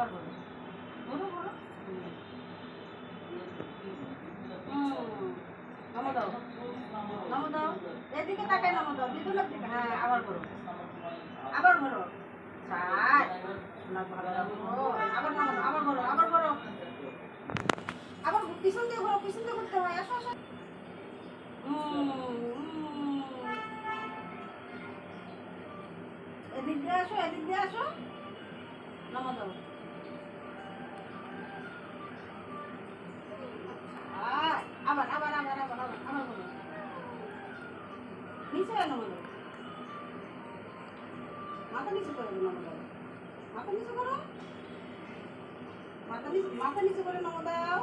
আবার বলো, বলো বলো। নমো দাও, নমো দাও, এদিকে তাকাই নমো দাও, বিদ্যুলের দিকে। হ্যাঁ, আবার বলো, আবার বলো। চার, না ভালো, আবার নমো দাও, আবার বলো, আবার বলো, আবার পিছন দিয়ে ঘোরো, পিছন দিয়ে ঘুরতে হয়। আসো আসো। এদিক দিয়ে আসো, এদিক দিয়ে আসো, নমো দাও। আবার আবার আবার আবার আবার আবার বলো, নিচে নমো দাও, মাথা নিচে করে নমো দাও, মাথা নিচে করো, মাথা নিচে করে নমো দাও।